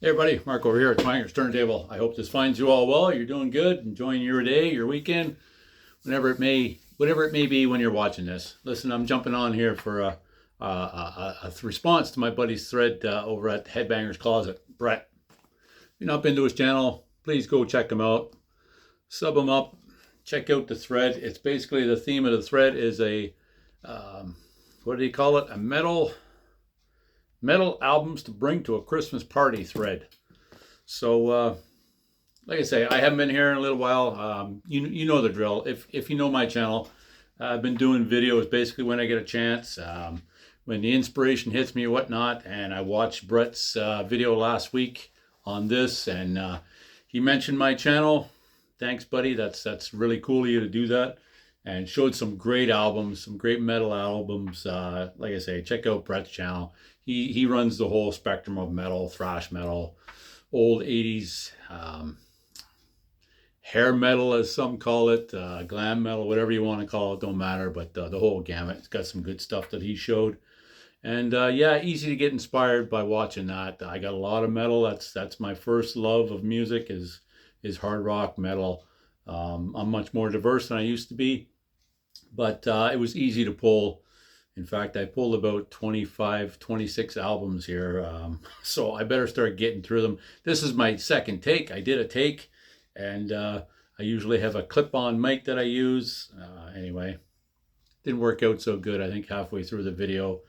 Hey everybody, Mark over here at Twanger's Turntable. I hope this finds you all well. You're doing good, enjoying your day, your weekend, whatever it may be when you're watching this. Listen, I'm jumping on here for a response to my buddy's thread over at Headbanger's Closet. Brett, if you've not been to his channel, please go check him out. Sub him up. Check out the thread. It's basically the theme of the thread is a what do you call it? A metal albums to bring to a Christmas party thread. So, like I say, I haven't been here in a little while. You know the drill. If you know my channel, I've been doing videos basically when I get a chance, when the inspiration hits me or whatnot. And I watched Brett's video last week on this, and he mentioned my channel. Thanks, buddy. That's really cool of you to do that. And showed some great albums, some great metal albums. Like I say, check out Brett's channel. He runs the whole spectrum of metal, thrash metal, old 80s hair metal, as some call it, glam metal, whatever you want to call it, don't matter. But the whole gamut. It's got some good stuff that he showed. And yeah, easy to get inspired by watching that. I got a lot of metal. That's my first love of music is hard rock metal. I'm much more diverse than I used to be, but it was easy to pull. In fact, I pulled about 25, 26 albums here, so I better start getting through them. This is my second take. I did a take, and I usually have a clip-on mic that I use. Anyway, didn't work out so good, I think, halfway through the video,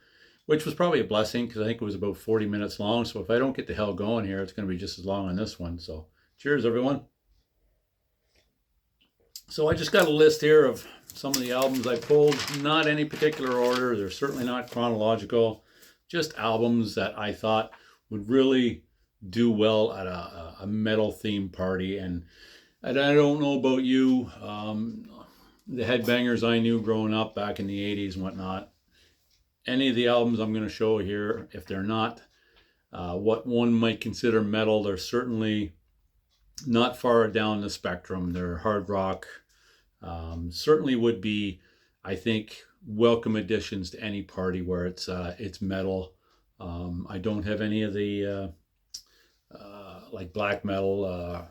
which was probably a blessing because I think it was about 40 minutes long. So if I don't get the hell going here, it's going to be just as long on this one. So cheers, everyone. So I just got a list here of some of the albums I pulled. Not any particular order. They're certainly not chronological. Just albums that I thought would really do well at a metal themed party. And I don't know about you, the headbangers I knew growing up back in the 80s and whatnot. Any of the albums I'm going to show here, if they're not what one might consider metal, they're certainly not far down the spectrum. They're hard rock. Certainly would be, I think, welcome additions to any party where it's metal. I don't have any of the like black metal.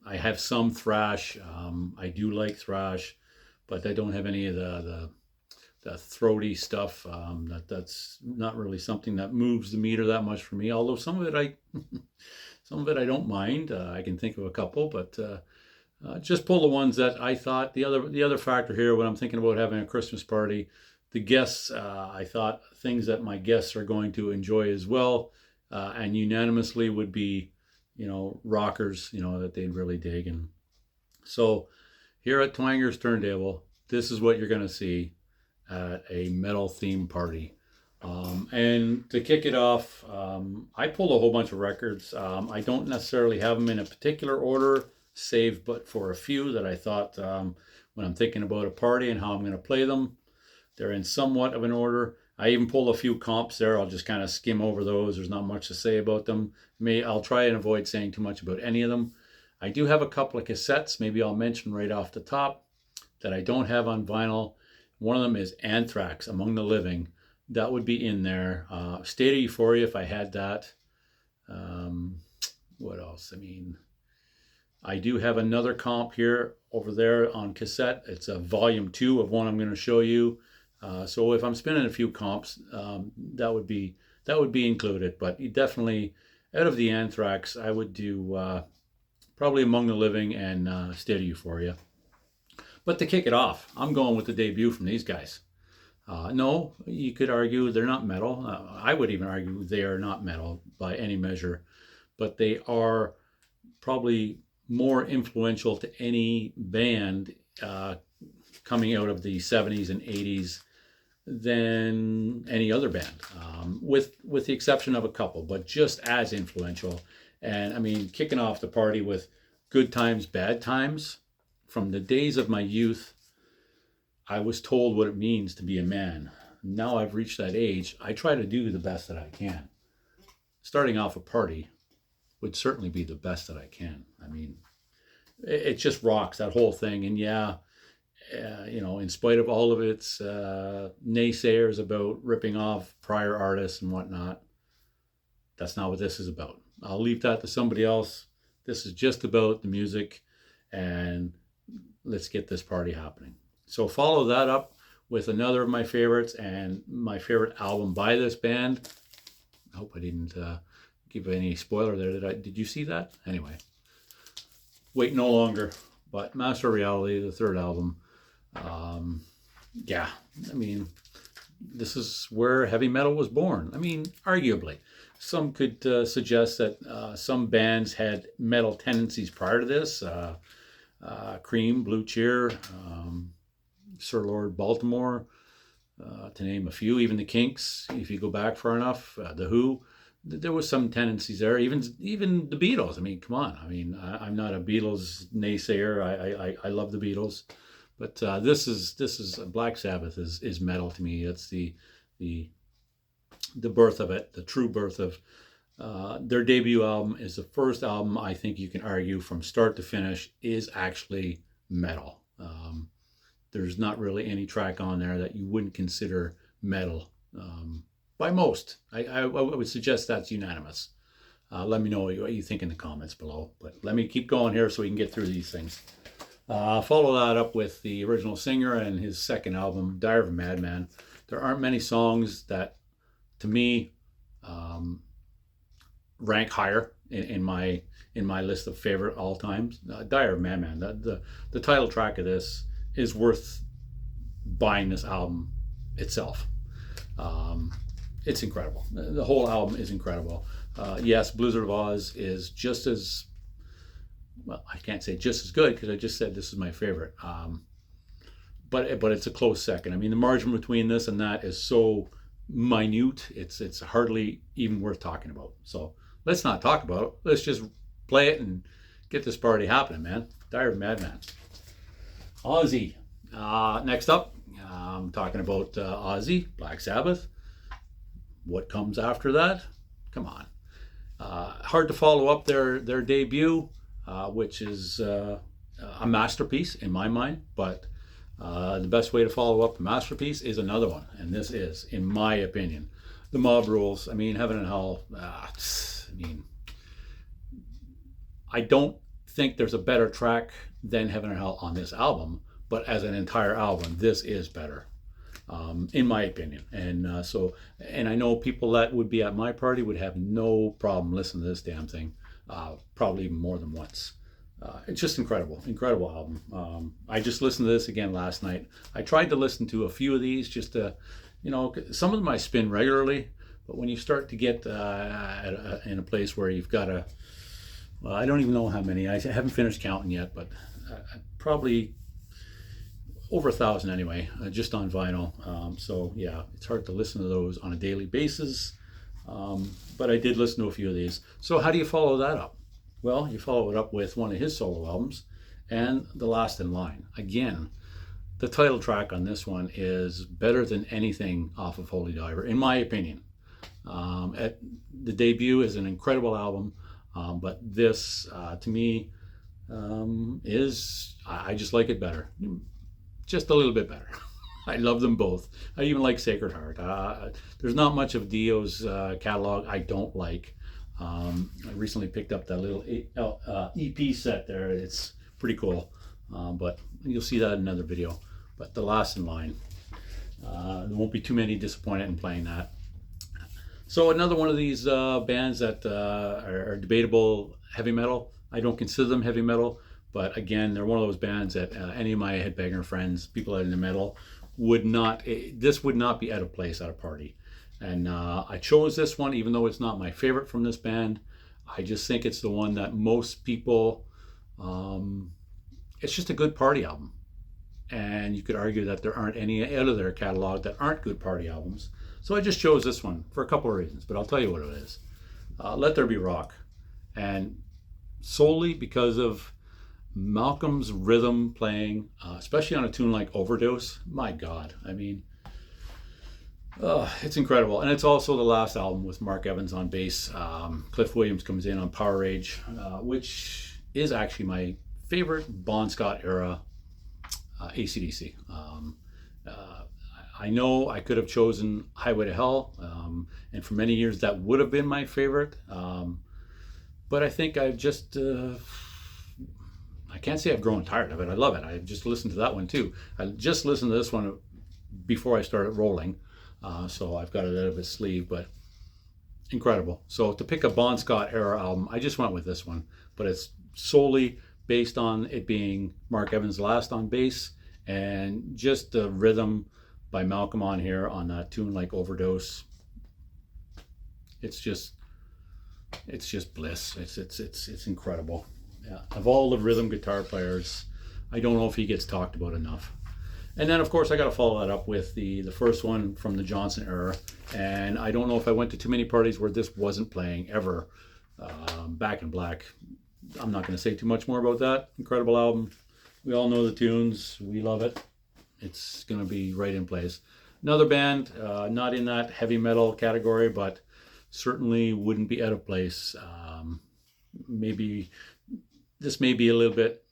I have some thrash. I do like thrash, but I don't have any of the throaty stuff. That's not really something that moves the meter that much for me. Although some of it some of it I don't mind. I can think of a couple, but just pull the ones that I thought. The other factor here when I'm thinking about having a Christmas party, the guests. I thought things that my guests are going to enjoy as well, and unanimously would be, rockers. That they'd really dig. And so here at Twanger's Turntable, this is what you're going to see at a metal themed party. And to kick it off, I pulled a whole bunch of records. I don't necessarily have them in a particular order, save but for a few that I thought when I'm thinking about a party and how I'm going to play them, they're in somewhat of an order. I even pulled a few comps there. I'll just kind of skim over those. There's not much to say about them. I'll try and avoid saying too much about any of them. I do have a couple of cassettes, maybe I'll mention right off the top, that I don't have on vinyl. One of them is Anthrax, Among the Living. That would be in there. State of Euphoria, if I had that. What else? I do have another comp here over there on cassette. It's a volume 2 of one I'm going to show you. So if I'm spinning a few comps, that would be included. But definitely, out of the Anthrax, I would do probably Among the Living and State of Euphoria. But to kick it off, I'm going with the debut from these guys. No, you could argue they're not metal. I would even argue they are not metal by any measure, but they are probably more influential to any band coming out of the 70s and 80s than any other band, with the exception of a couple, but just as influential. And kicking off the party with Good Times, Bad Times. From the days of my youth, I was told what it means to be a man. Now I've reached that age, I try to do the best that I can. Starting off a party would certainly be the best that I can. It just rocks, that whole thing. And yeah, in spite of all of its naysayers about ripping off prior artists and whatnot, That's not what this is about. I'll leave that to somebody else. This is just about the music, and let's get this party happening. So follow that up with another of my favorites and my favorite album by this band. I hope I didn't give any spoiler there. Did you see that? Anyway, wait no longer. But Master of Reality, the third album. Yeah, I mean, this is where heavy metal was born. I mean, arguably. Some could suggest that some bands had metal tendencies prior to this. Cream, Blue Cheer, Sir Lord Baltimore, to name a few. Even the Kinks, if you go back far enough. The Who, there was some tendencies there. Even the Beatles. I mean, come on. I mean, I'm not a Beatles naysayer. I love the Beatles, but this is Black Sabbath is metal to me. It's the birth of it, the true birth of their debut album is the first album I think you can argue from start to finish is actually metal. There's not really any track on there that you wouldn't consider metal by most. I would suggest that's unanimous. Let me know what you think in the comments below. But let me keep going here so we can get through these things. Follow that up with the original singer and his second album, Diary of a Madman. There aren't many songs that, to me, rank higher in my list of favorite all times. Diary of a Madman. The title track of this is worth buying this album itself. It's incredible. The whole album is incredible. Yes, Blizzard of Oz is just as, well, I can't say just as good because I just said this is my favorite. But it's a close second. I mean, the margin between this and that is so minute. It's hardly even worth talking about. So let's not talk about it. Let's just play it and get this party happening, man. Diary of a Madman. Ozzy. Next up, I'm talking about Ozzy, Black Sabbath. What comes after that? Come on. Hard to follow up their debut, which is a masterpiece in my mind, but the best way to follow up a masterpiece is another one, and this is, in my opinion, The Mob Rules. I mean, Heaven and Hell. I don't think there's a better track than Heaven and Hell on this album, but as an entire album, this is better, in my opinion. And I know people that would be at my party would have no problem listening to this damn thing, probably even more than once. It's just incredible album. I just listened to this again last night. I tried to listen to a few of these just to, some of them I spin regularly, but when you start to get in a place where you've got to, well, I don't even know how many. I haven't finished counting yet, but probably over 1,000 anyway, just on vinyl. So yeah, it's hard to listen to those on a daily basis, but I did listen to a few of these. So how do you follow that up? Well, you follow it up with one of his solo albums and The Last in Line. Again, the title track on this one is better than anything off of Holy Diver, in my opinion. The debut is an incredible album, but this, to me, I just like it better. Just a little bit better. I love them both. I even like Sacred Heart. There's not much of Dio's catalog I don't like. I recently picked up that little EP set there. It's pretty cool, but you'll see that in another video. But The Last in Line, there won't be too many disappointed in playing that. So another one of these bands that are debatable heavy metal. I don't consider them heavy metal, but again, they're one of those bands that any of my headbanger friends, people out in the metal, this would not be out of place at a party. And I chose this one, even though it's not my favorite from this band. I just think it's the one that most people, it's just a good party album. And you could argue that there aren't any out of their catalog that aren't good party albums. So I just chose this one for a couple of reasons, but I'll tell you what it is. Let There Be Rock. And solely because of Malcolm's rhythm playing, especially on a tune like Overdose. My God, I mean, it's incredible. And it's also the last album with Mark Evans on bass. Cliff Williams comes in on Power Rage, which is actually my favorite Bon Scott era AC/DC. I know I could have chosen Highway to Hell, and for many years that would have been my favorite. But I think I've just, I can't say I've grown tired of it. I love it. I just listened to that one too. I just listened to this one before I started rolling. So I've got it out of his sleeve, but incredible. So to pick a Bon Scott era album, I just went with this one, but it's solely based on it being Mark Evans' last on bass, and just the rhythm by Malcolm on here on that tune like Overdose. It's just bliss. It's incredible. Yeah. Of all the rhythm guitar players, I don't know if he gets talked about enough. And then, of course, I got to follow that up with the first one from the Johnson era. And I don't know if I went to too many parties where this wasn't playing ever. Back in Black. I'm not going to say too much more about that. Incredible album. We all know the tunes. We love it. It's going to be right in place. Another band, not in that heavy metal category, but certainly wouldn't be out of place. Maybe this may be a little bit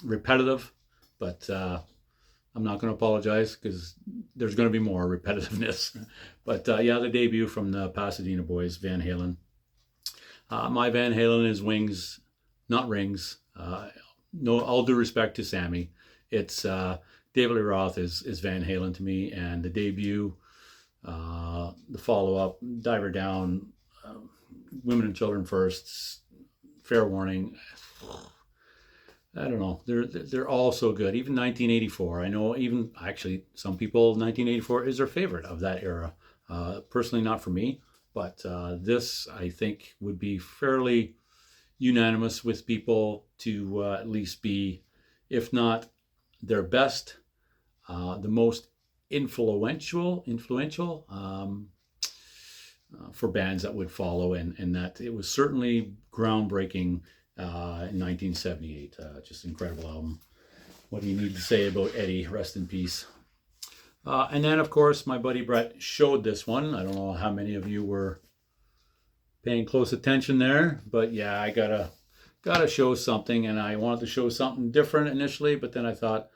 repetitive, but I'm not going to apologize because there's going to be more repetitiveness. But yeah, the debut from the Pasadena boys, Van Halen. My Van Halen is Wings, not Rings. No, all due respect to Sammy. It's David Lee Roth is Van Halen to me, and the debut, the follow-up, Diver Down, Women and Children First, Fair Warning. I don't know. They're all so good. Even 1984. I know even actually some people 1984 is their favorite of that era. Personally, not for me, but this I think would be fairly unanimous with people to at least be, if not their best, the most influential for bands that would follow, and that it was certainly groundbreaking in 1978. Just an incredible album. What do you need to say about Eddie? Rest in peace. And then, of course, my buddy Brett showed this one. I don't know how many of you were paying close attention there, but yeah, I gotta show something, and I wanted to show something different initially, but then I thought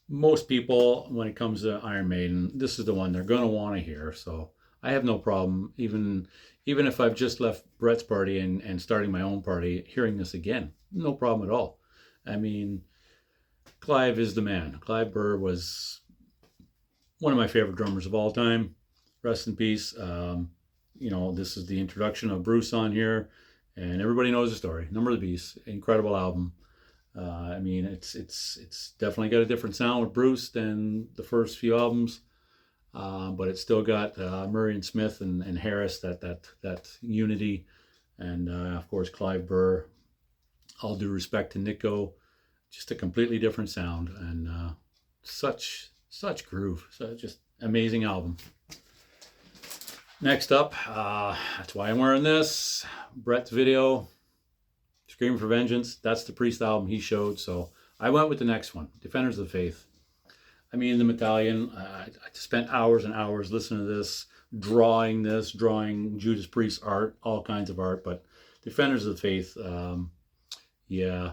most people, when it comes to Iron Maiden, this is the one they're gonna want to hear. So I have no problem, even if I've just left Brett's party and starting my own party, hearing this again. No problem at all. I mean, Clive is the man. Clive Burr was one of my favorite drummers of all time. Rest in peace. You know, this is the introduction of Bruce on here, and everybody knows the story. Number of the Beast, incredible album. I mean, it's definitely got a different sound with Bruce than the first few albums. But it's still got Murray and Smith and Harris, that unity, and of course Clive Burr. All due respect to Nico, just a completely different sound, and such groove. So just amazing album. Next up, that's why I'm wearing this. Brett's video, Screaming for Vengeance. That's the Priest album he showed, so I went with the next one, Defenders of the Faith. I mean, the Medallion, I spent hours and hours listening to this, drawing Judas Priest art, all kinds of art, but Defenders of the Faith, yeah.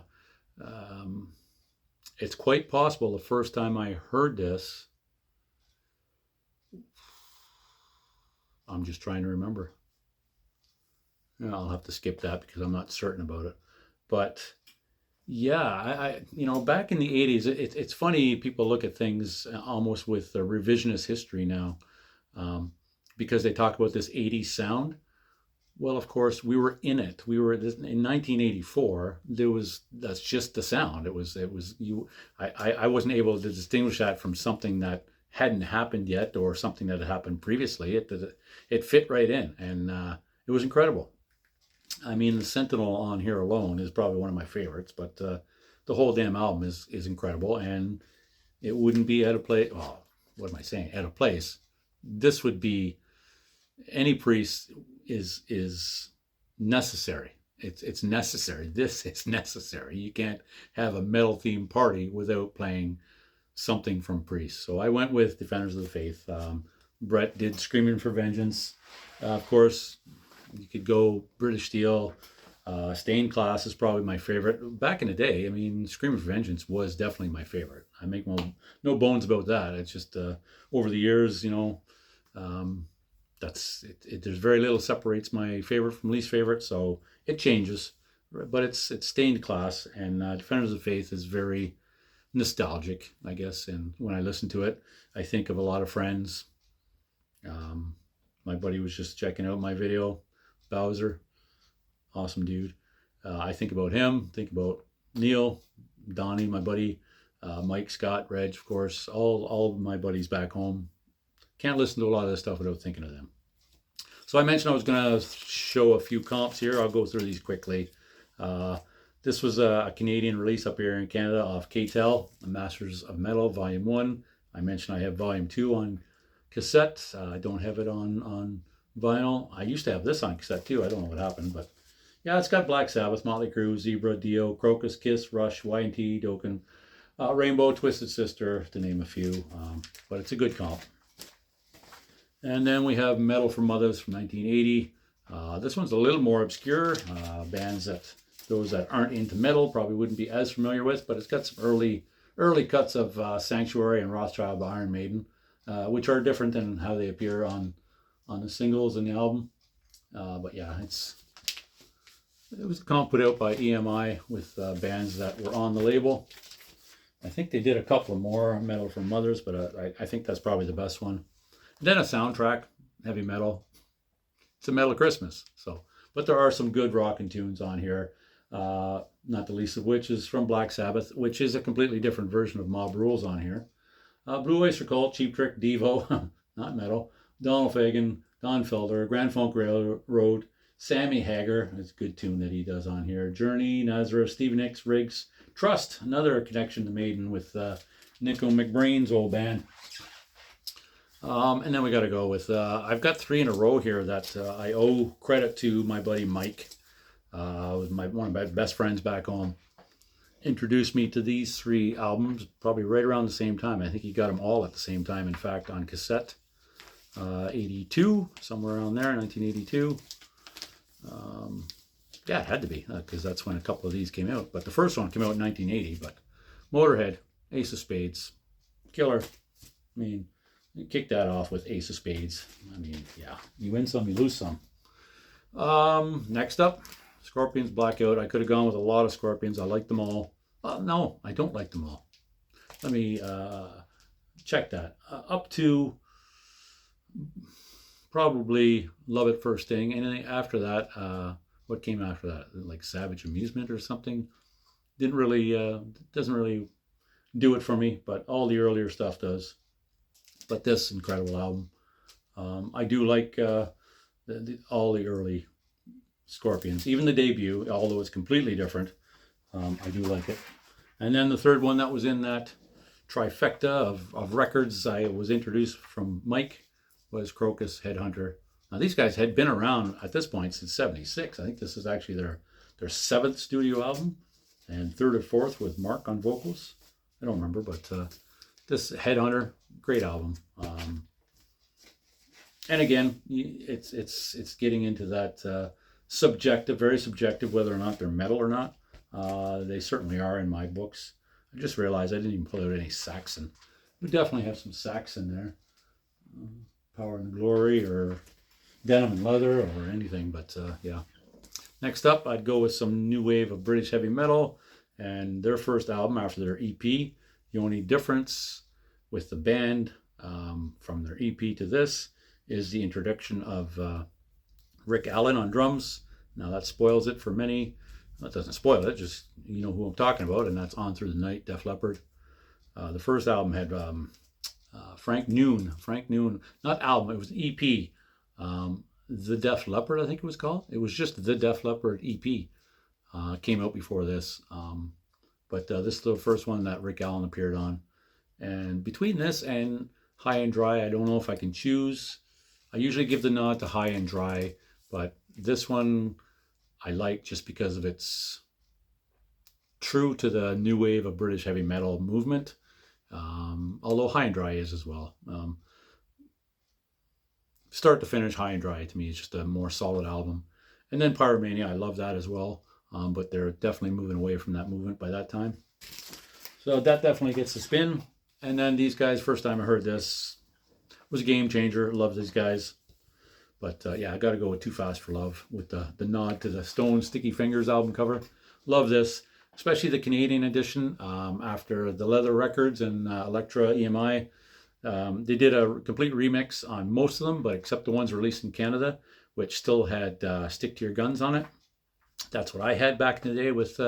It's quite possible the first time I heard this, I'm just trying to remember. I'll have to skip that because I'm not certain about it. But yeah, I you know, back in the 80s, it's funny, people look at things almost with a revisionist history now, because they talk about this 80s sound. Well, of course, we were in it. We were in 1984. That's just the sound. I wasn't able to distinguish that from something that hadn't happened yet or something that had happened previously. It fit right in, and it was incredible. I mean, the Sentinel on here alone is probably one of my favorites, but the whole damn album is incredible, and it wouldn't be out of place. Well, what am I saying? Out of place. This would be, any Priest is necessary. It's necessary. This is necessary. You can't have a metal themed party without playing something from Priest. So I went with Defenders of the Faith. Brett did Screaming for Vengeance. Of course, you could go British Steel. Stained Class is probably my favorite. Back in the day, I mean, Scream of Vengeance was definitely my favorite. I make no bones about that. It's just over the years, um, that's it. There's very little separates my favorite from least favorite, so it changes. But it's Stained Class, and Defenders of the Faith is very nostalgic, I guess. And when I listen to it, I think of a lot of friends. Um, my buddy was just checking out my video, Bowser, awesome dude. I think about him, think about Neil, Donnie, my buddy, Mike, Scott, Reg, of course, all of my buddies back home. Can't listen to a lot of this stuff without thinking of them. So I mentioned I was going to show a few comps here. I'll go through these quickly. This was a Canadian release up here in Canada off KTEL, Masters of Metal, Volume 1. I mentioned I have Volume 2 on cassette. I don't have it on vinyl. I used to have this on cassette too. I don't know what happened, but yeah, it's got Black Sabbath, Motley Crue, Zebra, Dio, Crocus, Kiss, Rush, Y&T, Dokken, Rainbow, Twisted Sister, to name a few. But it's a good comp. And then we have Metal for Mothers from 1980. This one's a little more obscure. Bands that those that aren't into metal probably wouldn't be as familiar with, but it's got some early cuts of Sanctuary and Rothschild by Iron Maiden, which are different than how they appear on the singles and the album. But yeah, it was a comp put out by EMI with bands that were on the label. I think they did a couple more Metal for Mothers, but I think that's probably the best one. And then a soundtrack, heavy metal. It's a metal Christmas. But there are some good rockin' tunes on here. Not the least of which is from Black Sabbath, which is a completely different version of Mob Rules on here. Blue Oyster Cult, Cheap Trick, Devo, not metal, Donald Fagen, Don Felder, Grand Funk Railroad, Sammy Hagar, that's a good tune that he does on here, Journey, Nazareth, Stevie Nicks, Riggs, Trust, another connection to Maiden with Nico McBrain's old band. And then we got to go with, I've got 3 in a row here that I owe credit to my buddy Mike. Was one of my best friends back home. Introduced me to these 3 albums probably right around the same time. I think he got them all at the same time, in fact, on cassette. 82, somewhere around there, 1982. Yeah, it had to be, because that's when a couple of these came out. But the first one came out in 1980. But Motorhead, Ace of Spades, Killer. I mean, you kick that off with Ace of Spades. I mean, yeah, you win some, you lose some. Next up, Scorpions, Blackout. I could have gone with a lot of Scorpions. I like them all. No, I don't like them all. Let me check that. Up to probably Love at First Sting. And then after that, what came after that? Like Savage Amusement or something? Doesn't really do it for me, but all the earlier stuff does. But this incredible album. I do like all the early Scorpions, even the debut, although it's completely different. I do like it. And then the third one that was in that trifecta of records I was introduced from Mike was Crocus, Headhunter. Now these guys had been around at this point since '76. I think this is actually their 7th studio album and 3rd or 4th with Mark on vocals. I don't remember, but this Headhunter, great album. And again, it's getting into that subjective, very subjective, whether or not they're metal or not. They certainly are in my books. I just realized I didn't even pull out any Saxon. We definitely have some Saxon there. Power and Glory or Denim and Leather or anything, but yeah. Next up, I'd go with some new wave of British heavy metal and their first album after their EP. The only difference with the band from their EP to this is the introduction of Rick Allen on drums. Now that spoils it for many. That doesn't spoil it, just you know who I'm talking about, and that's On Through the Night, Def Leppard. The first album had Frank Noon, not album, it was an EP. The Def Leppard, I think it was called. It was just the Def Leppard EP. Came out before this. But this is the first one that Rick Allen appeared on. And between this and High and Dry, I don't know if I can choose. I usually give the nod to High and Dry, but this one I like just because of its true to the new wave of British heavy metal movement. Although High and Dry is as well. Start to finish, High and Dry to me is just a more solid album. And then Pyromania, I love that as well. But they're definitely moving away from that movement by that time. So that definitely gets a spin. And then these guys, first time I heard this, was a game changer. Love these guys. But yeah, I got to go with Too Fast for Love with the nod to the Stone Sticky Fingers album cover. Love this, especially the Canadian edition. After the Leather Records and Elektra EMI, they did a complete remix on most of them, but except the ones released in Canada, which still had Stick to Your Guns on it. That's what I had back in the day with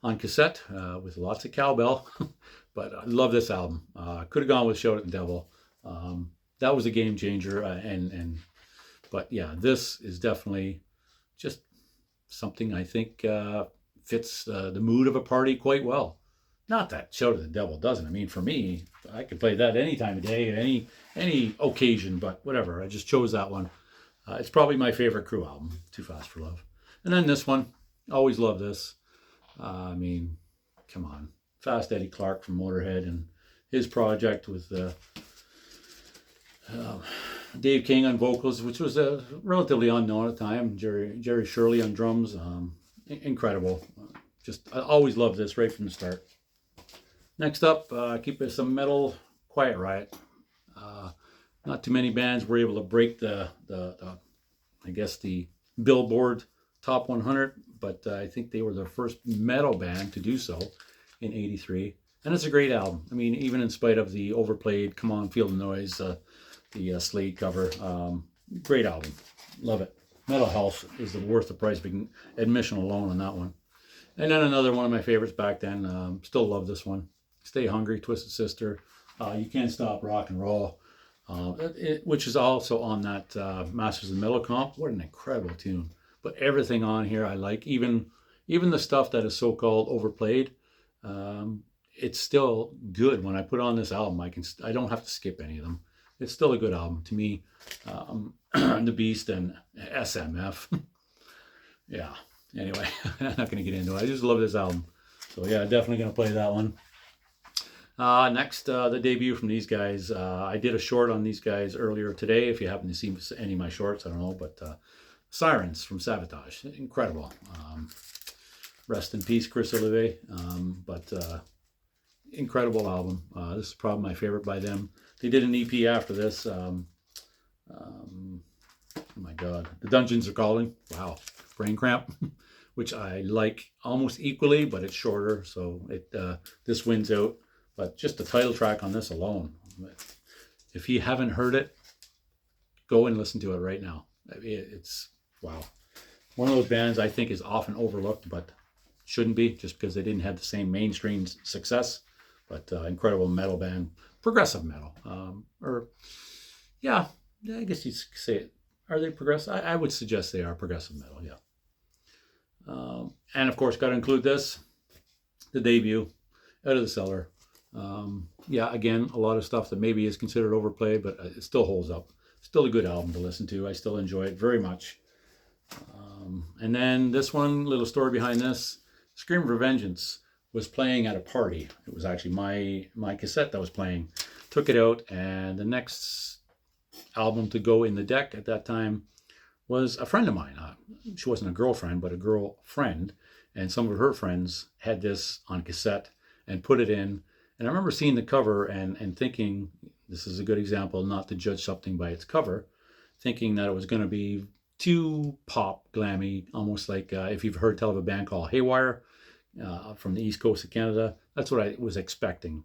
on cassette with lots of cowbell. But I love this album. Could have gone with Shout at the Devil. That was a game changer. But yeah, this is definitely just something I think fits the mood of a party quite well. Not that Shout at the Devil doesn't. I mean, for me, I could play that any time of day, any occasion. But whatever, I just chose that one. It's probably my favorite Crew album, Too Fast for Love. And then this one, always love this. I mean, come on. Fast Eddie Clarke from Motorhead and his project with Dave King on vocals, which was relatively unknown at the time. Jerry Shirley on drums. Incredible. Just, I always loved this right from the start. Next up, keep it some metal, Quiet Riot. Not too many bands were able to break the I guess the Billboard Top 100, but I think they were the first metal band to do so in '83. And it's a great album. I mean, even in spite of the overplayed Come On Feel the Noise, the Slade cover, great album. Love it. Metal Health is worth the price of admission alone on that one. And then another one of my favorites back then, still love this one. Stay Hungry, Twisted Sister. You Can't Stop Rock and Roll. Which is also on that Masters of Metal comp. What an incredible tune. But everything on here I like, even the stuff that is so-called overplayed, it's still good. When I put on this album, I don't have to skip any of them. It's still a good album to me. The Beast and SMF. Yeah, anyway, I'm not going to get into it. I just love this album. So yeah, definitely going to play that one. Next, the debut from these guys. I did a short on these guys earlier today. If you happen to see any of my shorts, I don't know, but Sirens from Savatage. Incredible. Rest in peace, Chris Olivier. But incredible album. This is probably my favorite by them. They did an EP after this. Oh my God. The Dungeons Are Calling. Wow. Brain Cramp. Which I like almost equally, but it's shorter. So this wins out. But just the title track on this alone, if you haven't heard it, go and listen to it right now. It's, wow. One of those bands I think is often overlooked, but shouldn't be, just because they didn't have the same mainstream success. But incredible metal band, progressive metal. Yeah, I guess you'd say it. Are they progressive? I would suggest they are progressive metal, yeah. And of course, got to include this, the debut, Out of the Cellar. Yeah, again, a lot of stuff that maybe is considered overplayed, but it still holds up. Still a good album to listen to. I still enjoy it very much. And then this one, little story behind this. Scream for Vengeance was playing at a party. It was actually my cassette that was playing. Took it out, and the next album to go in the deck at that time was a friend of mine. She wasn't a girlfriend, but a girlfriend. And some of her friends had this on cassette and put it in. And I remember seeing the cover and thinking, this is a good example, not to judge something by its cover, thinking that it was going to be too pop glammy, almost like if you've heard tell of a band called Haywire from the east coast of Canada. That's what I was expecting.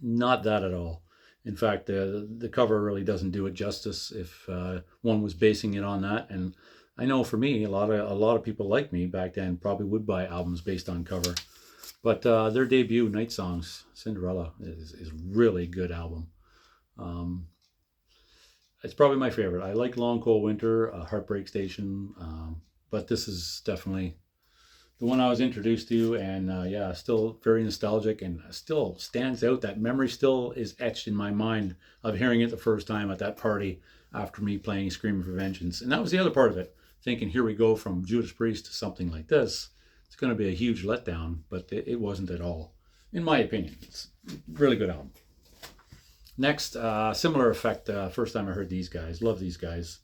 Not that at all. In fact, the cover really doesn't do it justice if one was basing it on that. And I know for me, a lot of people like me back then probably would buy albums based on cover. But their debut, Night Songs, Cinderella, is really good album. It's probably my favorite. I like Long Cold Winter, Heartbreak Station, but this is definitely the one I was introduced to, and yeah, still very nostalgic and still stands out. That memory still is etched in my mind of hearing it the first time at that party after me playing Screaming for Vengeance. And that was the other part of it, thinking here we go from Judas Priest to something like this. It's going to be a huge letdown, but it wasn't at all, in my opinion. It's a really good album. Next, similar effect, first time I heard these guys. Love these guys.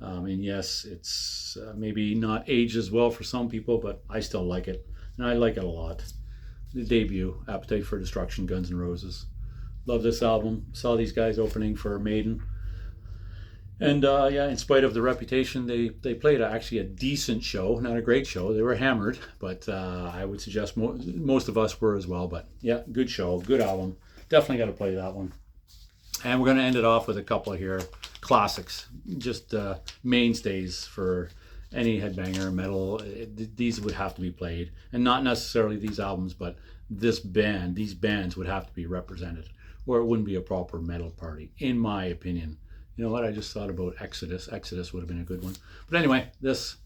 And yes, it's maybe not aged as well for some people, but I still like it, and I like it a lot. The debut, Appetite for Destruction, Guns N' Roses. Love this album. Saw these guys opening for Maiden, and yeah, in spite of the reputation, they played actually a decent show, not a great show. They were hammered, but I would suggest most of us were as well. But yeah, good show, good album. Definitely got to play that one. And we're going to end it off with a couple here classics, just mainstays for any headbanger metal. These would have to be played, and not necessarily these albums, but these bands would have to be represented, or it wouldn't be a proper metal party, in my opinion. You know what? I just thought about Exodus. Exodus would have been a good one. But anyway, this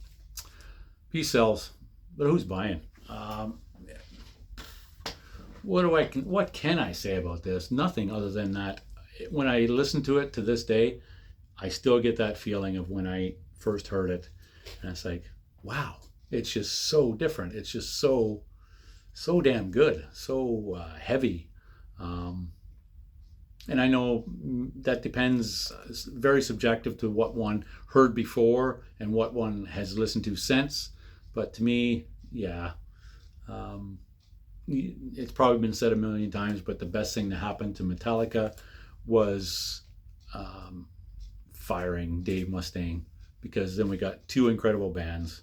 piece sells, but who's buying? What can I say about this? Nothing other than that. When I listen to it to this day, I still get that feeling of when I first heard it, and it's like, wow, it's just so different. It's just so damn good, so heavy. Um, and I know that depends, it's very subjective to what one heard before and what one has listened to since. But to me, yeah, um, it's probably been said a million times, but the best thing to happen to Metallica was um, firing Dave Mustaine, because then we got two incredible bands.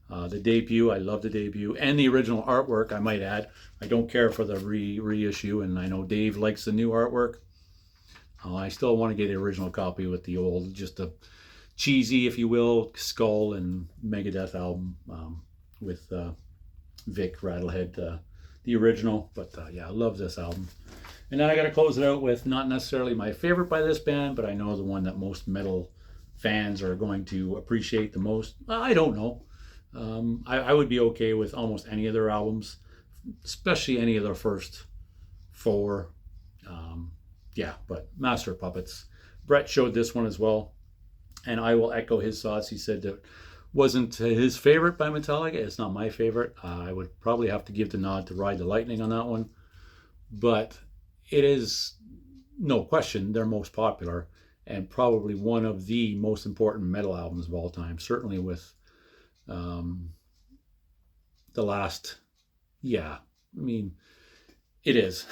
The debut, I love the debut, and the original artwork, I might add. I don't care for the reissue, and I know Dave likes the new artwork. I still want to get the original copy with the old, just a cheesy, if you will, Skull and Megadeth album with Vic Rattlehead, the original. But yeah, I love this album. And then I got to close it out with not necessarily my favorite by this band, but I know the one that most metal fans are going to appreciate the most. I don't know. I would be okay with almost any of their albums, especially any of their first four. Yeah, but Master of Puppets. Brett showed this one as well, and I will echo his thoughts. He said that wasn't his favorite by Metallica. It's not my favorite. I would probably have to give the nod to Ride the Lightning on that one, but it is no question their most popular and probably one of the most important metal albums of all time. Certainly with um, the last, yeah, I mean, it is,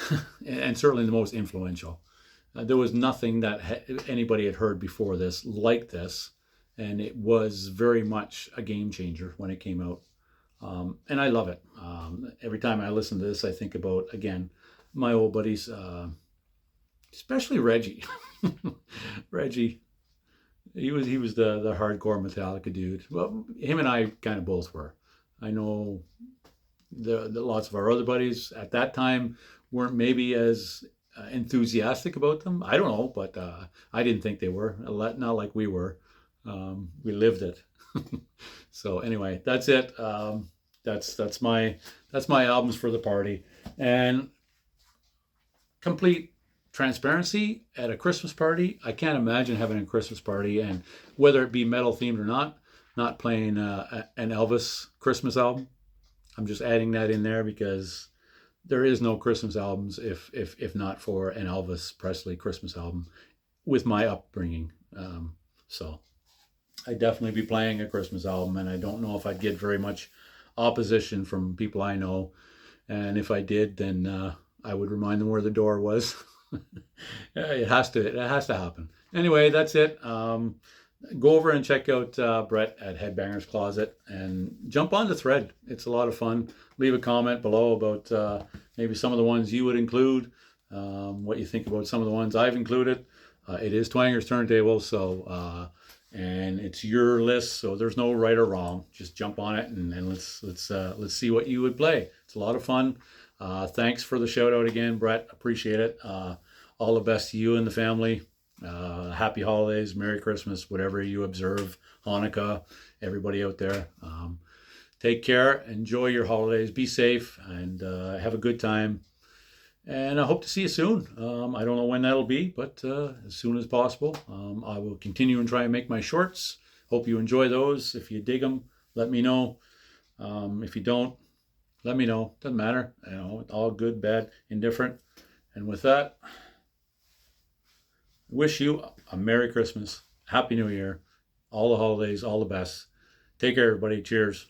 and certainly the most influential. There was nothing that anybody had heard before this like this, and it was very much a game changer when it came out. And I love it. Every time I listen to this, I think about, again, my old buddies, especially Reggie. Reggie, he was the hardcore Metallica dude. Well, him and I kind of both were. I know the lots of our other buddies at that time weren't maybe as enthusiastic about them. I don't know, but I didn't think they were. Not like we were. We lived it. So anyway, that's it. That's my albums for the party. And complete transparency, at a Christmas party, I can't imagine having a Christmas party, and whether it be metal themed or not playing an Elvis Christmas album. I'm just adding that in there because there is no Christmas albums if not for an Elvis Presley Christmas album with my upbringing. So I'd definitely be playing a Christmas album, and I don't know if I'd get very much opposition from people I know. And if I did, then I would remind them where the door was. It has to happen. Anyway, that's it. Go over and check out Brett at Headbangers Closet and jump on the thread. It's a lot of fun. Leave a comment below about maybe some of the ones you would include, what you think about some of the ones I've included. It is Twanger's Turntable, so and it's your list, so there's no right or wrong. Just jump on it and let's see what you would play. It's a lot of fun. Thanks for the shout out again, Brett. Appreciate it. All the best to you and the family. Happy holidays, Merry Christmas, whatever you observe, Hanukkah, everybody out there. Take care, enjoy your holidays, be safe, and have a good time. And I hope to see you soon. I don't know when that'll be, but as soon as possible. I will continue and try and make my shorts. Hope you enjoy those. If you dig them, let me know. If you don't, let me know. Doesn't matter. You know, all good, bad, indifferent. And with that, wish you a Merry Christmas, Happy New Year, all the holidays, all the best. Take care, everybody. Cheers.